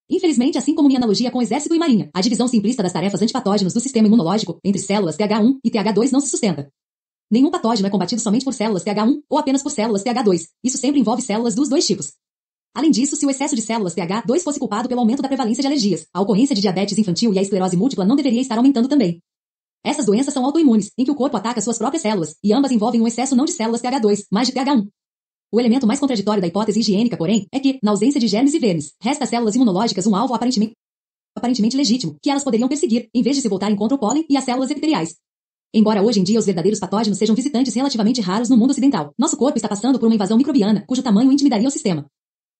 Infelizmente, assim como minha analogia com exército e marinha, a divisão simplista das tarefas antipatógenos do sistema imunológico entre células TH1 e TH2 não se sustenta. Nenhum patógeno é combatido somente por células TH1 ou apenas por células TH2. Isso sempre envolve células dos dois tipos. Além disso, se o excesso de células TH2 fosse culpado pelo aumento da prevalência de alergias, a ocorrência de diabetes infantil e a esclerose múltipla não deveria estar aumentando também. Essas doenças são autoimunes, em que o corpo ataca suas próprias células, e ambas envolvem um excesso não de células TH2, mas de TH1. O elemento mais contraditório da hipótese higiênica, porém, é que, na ausência de germes e vermes, resta às células imunológicas um alvo aparentemente legítimo, que elas poderiam perseguir, em vez de se voltarem contra o pólen e as células epiteliais. Embora hoje em dia os verdadeiros patógenos sejam visitantes relativamente raros no mundo ocidental, nosso corpo está passando por uma invasão microbiana, cujo tamanho intimidaria o sistema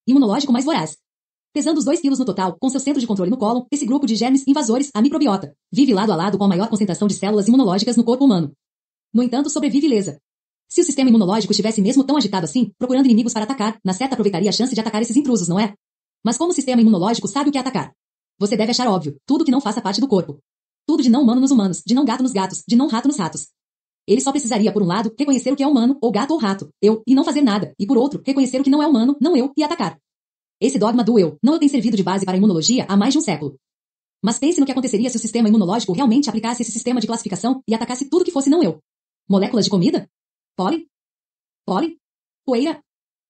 imunológico mais voraz. Pesando os 2 quilos no total, com seu centro de controle no cólon, esse grupo de germes invasores, a microbiota, vive lado a lado com a maior concentração de células imunológicas no corpo humano. No entanto, sobrevive ilesa. Se o sistema imunológico estivesse mesmo tão agitado assim, procurando inimigos para atacar, na certa aproveitaria a chance de atacar esses intrusos, não é? Mas como o sistema imunológico sabe o que é atacar? Você deve achar óbvio, tudo que não faça parte do corpo. Tudo de não humano nos humanos, de não gato nos gatos, de não rato nos ratos. Ele só precisaria, por um lado, reconhecer o que é humano, ou gato ou rato, eu, e não fazer nada, e por outro, reconhecer o que não é humano, não eu, e atacar. Esse dogma do eu, não tem servido de base para a imunologia há mais de um século. Mas pense no que aconteceria se o sistema imunológico realmente aplicasse esse sistema de classificação e atacasse tudo que fosse não eu. Moléculas de comida? Pólen? Pólen? Poeira?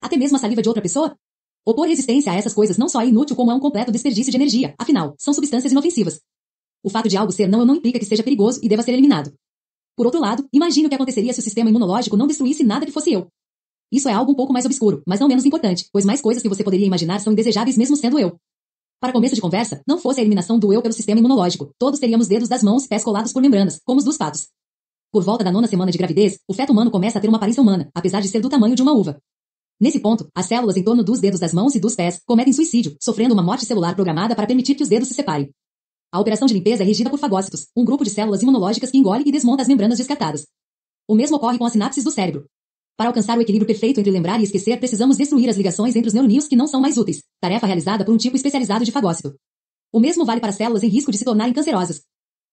Até mesmo a saliva de outra pessoa? Opor resistência a essas coisas não só é inútil como é um completo desperdício de energia, afinal, são substâncias inofensivas. O fato de algo ser não eu não implica que seja perigoso e deva ser eliminado. Por outro lado, imagine o que aconteceria se o sistema imunológico não destruísse nada que fosse eu. Isso é algo um pouco mais obscuro, mas não menos importante, pois mais coisas que você poderia imaginar são indesejáveis mesmo sendo eu. Para começo de conversa, não fosse a eliminação do eu pelo sistema imunológico, todos teríamos dedos das mãos e pés colados por membranas, como os dos patos. Por volta da 9ª semana de gravidez, o feto humano começa a ter uma aparência humana, apesar de ser do tamanho de uma uva. Nesse ponto, as células em torno dos dedos das mãos e dos pés cometem suicídio, sofrendo uma morte celular programada para permitir que os dedos se separem. A operação de limpeza é regida por fagócitos, um grupo de células imunológicas que engole e desmonta as membranas descartadas. O mesmo ocorre com as sinapses do cérebro. Para alcançar o equilíbrio perfeito entre lembrar e esquecer, precisamos destruir as ligações entre os neuronídeos que não são mais úteis, tarefa realizada por um tipo especializado de fagócito. O mesmo vale para células em risco de se tornarem cancerosas.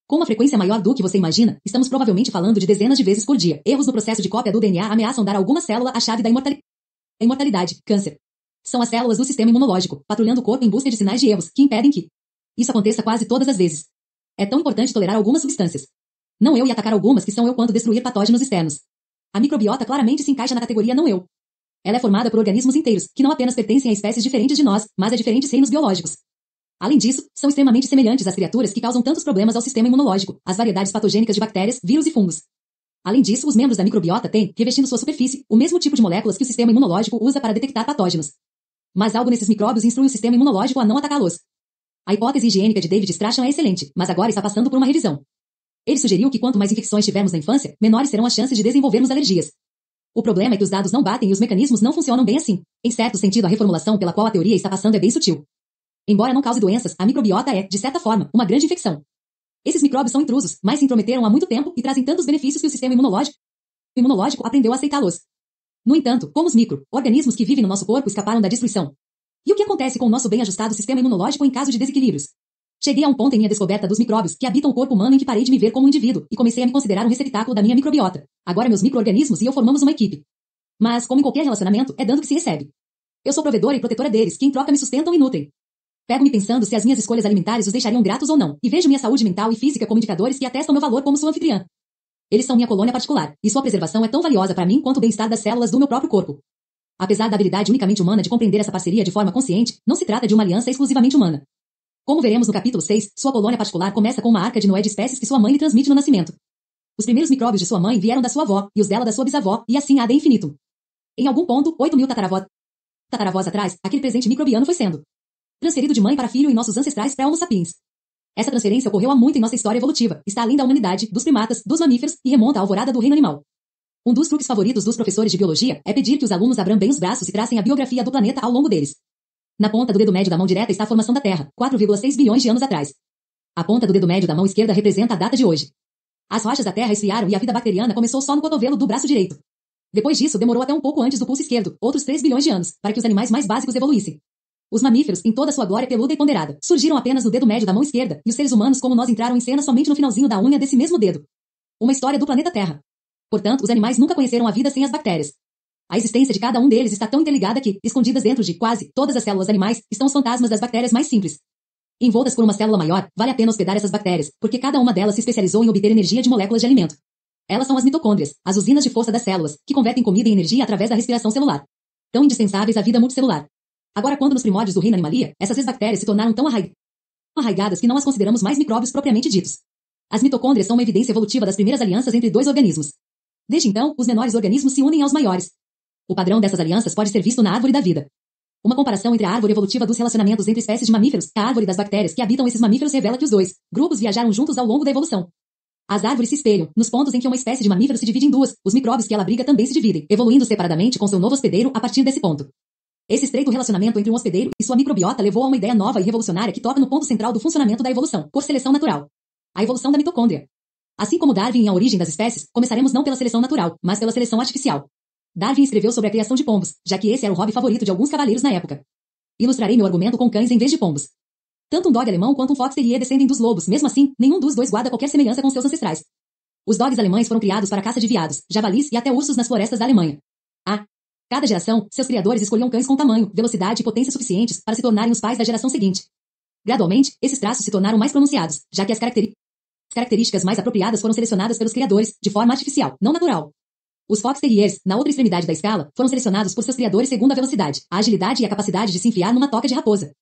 Com uma frequência maior do que você imagina, estamos provavelmente falando de dezenas de vezes por dia. Erros no processo de cópia do DNA ameaçam dar a alguma célula a chave da imortalidade, câncer. São as células do sistema imunológico, patrulhando o corpo em busca de sinais de erros, que impedem que isso aconteça quase todas as vezes. É tão importante tolerar algumas substâncias. Não eu e atacar algumas que são eu quanto destruir patógenos externos. A microbiota claramente se encaixa na categoria não eu. Ela é formada por organismos inteiros, que não apenas pertencem a espécies diferentes de nós, mas a diferentes reinos biológicos. Além disso, são extremamente semelhantes às criaturas que causam tantos problemas ao sistema imunológico, as variedades patogênicas de bactérias, vírus e fungos. Além disso, os membros da microbiota têm, revestindo sua superfície, o mesmo tipo de moléculas que o sistema imunológico usa para detectar patógenos. Mas algo nesses micróbios instrui o sistema imunológico a não atacá-los. A hipótese higiênica de David Strachan é excelente, mas agora está passando por uma revisão. Ele sugeriu que quanto mais infecções tivermos na infância, menores serão as chances de desenvolvermos alergias. O problema é que os dados não batem e os mecanismos não funcionam bem assim. Em certo sentido, a reformulação pela qual a teoria está passando é bem sutil. Embora não cause doenças, a microbiota é, de certa forma, uma grande infecção. Esses micróbios são intrusos, mas se intrometeram há muito tempo e trazem tantos benefícios que o sistema imunológico aprendeu a aceitá-los. No entanto, como os micro-organismos que vivem no nosso corpo escaparam da destruição? E o que acontece com o nosso bem ajustado sistema imunológico em caso de desequilíbrios? Cheguei a um ponto em minha descoberta dos micróbios que habitam o corpo humano em que parei de me ver como um indivíduo e comecei a me considerar um receptáculo da minha microbiota. Agora meus micro-organismos e eu formamos uma equipe. Mas, como em qualquer relacionamento, é dando que se recebe. Eu sou provedora e protetora deles, que em troca me sustentam e nutrem. Pego-me pensando se as minhas escolhas alimentares os deixariam gratos ou não, e vejo minha saúde mental e física como indicadores que atestam meu valor como sua anfitriã. Eles são minha colônia particular, e sua preservação é tão valiosa para mim quanto o bem-estar das células do meu próprio corpo. Apesar da habilidade unicamente humana de compreender essa parceria de forma consciente, não se trata de uma aliança exclusivamente humana. Como veremos no capítulo 6, sua colônia particular começa com uma arca de Noé de espécies que sua mãe lhe transmite no nascimento. Os primeiros micróbios de sua mãe vieram da sua avó, e os dela da sua bisavó, e assim ad infinitum. Em algum ponto, 8.000 tataravós atrás, aquele presente microbiano foi sendo transferido de mãe para filho em nossos ancestrais pré-homo sapiens. Essa transferência ocorreu há muito em nossa história evolutiva, está além da humanidade, dos primatas, dos mamíferos, e remonta à alvorada do reino animal. Um dos truques favoritos dos professores de biologia é pedir que os alunos abram bem os braços e tracem a biografia do planeta ao longo deles. Na ponta do dedo médio da mão direita está a formação da Terra, 4,6 bilhões de anos atrás. A ponta do dedo médio da mão esquerda representa a data de hoje. As rochas da Terra esfriaram e a vida bacteriana começou só no cotovelo do braço direito. Depois disso, demorou até um pouco antes do pulso esquerdo, outros 3 bilhões de anos, para que os animais mais básicos evoluíssem. Os mamíferos, em toda sua glória peluda e ponderada, surgiram apenas no dedo médio da mão esquerda, e os seres humanos como nós entraram em cena somente no finalzinho da unha desse mesmo dedo. Uma história do planeta Terra. Portanto, os animais nunca conheceram a vida sem as bactérias. A existência de cada um deles está tão interligada que, escondidas dentro de quase todas as células animais, estão os fantasmas das bactérias mais simples. Envoltas por uma célula maior, vale a pena hospedar essas bactérias, porque cada uma delas se especializou em obter energia de moléculas de alimento. Elas são as mitocôndrias, as usinas de força das células, que convertem comida em energia através da respiração celular. Tão indispensáveis à vida multicelular. Agora, quando nos primórdios do reino animalia, essas bactérias se tornaram tão arraigadas que não as consideramos mais micróbios propriamente ditos. As mitocôndrias são uma evidência evolutiva das primeiras alianças entre dois organismos. Desde então, os menores organismos se unem aos maiores. O padrão dessas alianças pode ser visto na árvore da vida. Uma comparação entre a árvore evolutiva dos relacionamentos entre espécies de mamíferos e a árvore das bactérias que habitam esses mamíferos revela que os dois grupos viajaram juntos ao longo da evolução. As árvores se espelham, nos pontos em que uma espécie de mamífero se divide em duas, os micróbios que ela abriga também se dividem, evoluindo separadamente com seu novo hospedeiro a partir desse ponto. Esse estreito relacionamento entre um hospedeiro e sua microbiota levou a uma ideia nova e revolucionária que toca no ponto central do funcionamento da evolução, por seleção natural. A evolução da mitocôndria. Assim como Darwin em A Origem das Espécies, começaremos não pela seleção natural, mas pela seleção artificial. Darwin escreveu sobre a criação de pombos, já que esse era o hobby favorito de alguns cavaleiros na época. Ilustrarei meu argumento com cães em vez de pombos. Tanto um dog alemão quanto um fox terrier descendem dos lobos, mesmo assim, nenhum dos dois guarda qualquer semelhança com seus ancestrais. Os dogs alemães foram criados para a caça de veados, javalis e até ursos nas florestas da Alemanha. Cada geração, seus criadores escolhiam cães com tamanho, velocidade e potência suficientes para se tornarem os pais da geração seguinte. Gradualmente, esses traços se tornaram mais pronunciados, já que as características mais apropriadas foram selecionadas pelos criadores, de forma artificial, não natural. Os fox terriers, na outra extremidade da escala, foram selecionados por seus criadores segundo a velocidade, a agilidade e a capacidade de se enfiar numa toca de raposa.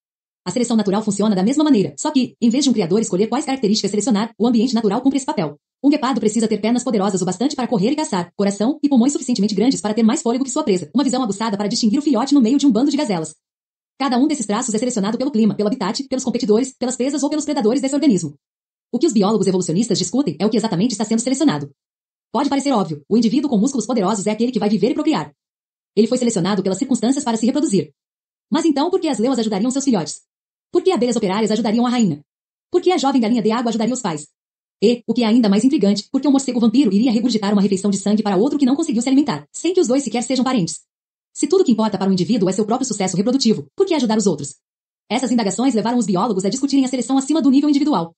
A seleção natural funciona da mesma maneira, só que, em vez de um criador escolher quais características selecionar, o ambiente natural cumpre esse papel. Um guepardo precisa ter pernas poderosas o bastante para correr e caçar, coração e pulmões suficientemente grandes para ter mais fôlego que sua presa, uma visão aguçada para distinguir o filhote no meio de um bando de gazelas. Cada um desses traços é selecionado pelo clima, pelo habitat, pelos competidores, pelas presas ou pelos predadores desse organismo. O que os biólogos evolucionistas discutem é o que exatamente está sendo selecionado. Pode parecer óbvio, o indivíduo com músculos poderosos é aquele que vai viver e procriar. Ele foi selecionado pelas circunstâncias para se reproduzir. Mas então por que as leoas ajudariam seus filhotes? Por que abelhas operárias ajudariam a rainha? Por que a jovem galinha de água ajudaria os pais? E, o que é ainda mais intrigante, porque o morcego vampiro iria regurgitar uma refeição de sangue para outro que não conseguiu se alimentar, sem que os dois sequer sejam parentes. Se tudo que importa para o indivíduo é seu próprio sucesso reprodutivo, por que ajudar os outros? Essas indagações levaram os biólogos a discutirem a seleção acima do nível individual.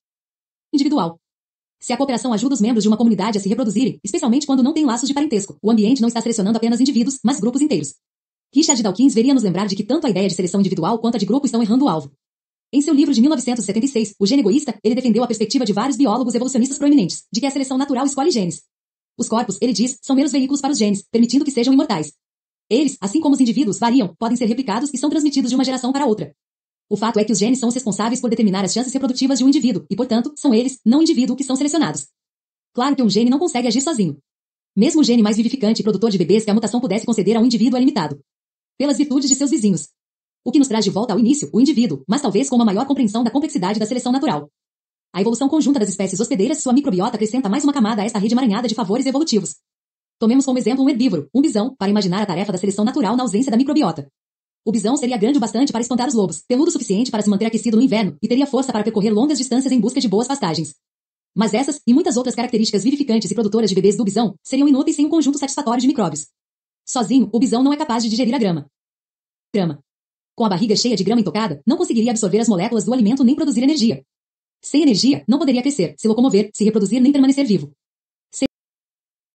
Se a cooperação ajuda os membros de uma comunidade a se reproduzirem, especialmente quando não tem laços de parentesco, o ambiente não está selecionando apenas indivíduos, mas grupos inteiros. Richard Dawkins veria nos lembrar de que tanto a ideia de seleção individual quanto a de grupo estão errando o alvo. Em seu livro de 1976, O Gene Egoísta, ele defendeu a perspectiva de vários biólogos evolucionistas proeminentes, de que a seleção natural escolhe genes. Os corpos, ele diz, são meros veículos para os genes, permitindo que sejam imortais. Eles, assim como os indivíduos, variam, podem ser replicados e são transmitidos de uma geração para outra. O fato é que os genes são os responsáveis por determinar as chances reprodutivas de um indivíduo, e portanto, são eles, não o indivíduo, que são selecionados. Claro que um gene não consegue agir sozinho. Mesmo o gene mais vivificante e produtor de bebês que a mutação pudesse conceder a um indivíduo é limitado pelas virtudes de seus vizinhos. O que nos traz de volta ao início, o indivíduo, mas talvez com uma maior compreensão da complexidade da seleção natural. A evolução conjunta das espécies hospedeiras, sua microbiota acrescenta mais uma camada a esta rede emaranhada de favores evolutivos. Tomemos como exemplo um herbívoro, um bisão, para imaginar a tarefa da seleção natural na ausência da microbiota. O bisão seria grande o bastante para espantar os lobos, peludo o suficiente para se manter aquecido no inverno, e teria força para percorrer longas distâncias em busca de boas pastagens. Mas essas, e muitas outras características vivificantes e produtoras de bebês do bisão, seriam inúteis sem um conjunto satisfatório de micróbios. Sozinho, o bisão não é capaz de digerir a grama. Com a barriga cheia de grama intocada, não conseguiria absorver as moléculas do alimento nem produzir energia. Sem energia, não poderia crescer, se locomover, se reproduzir nem permanecer vivo.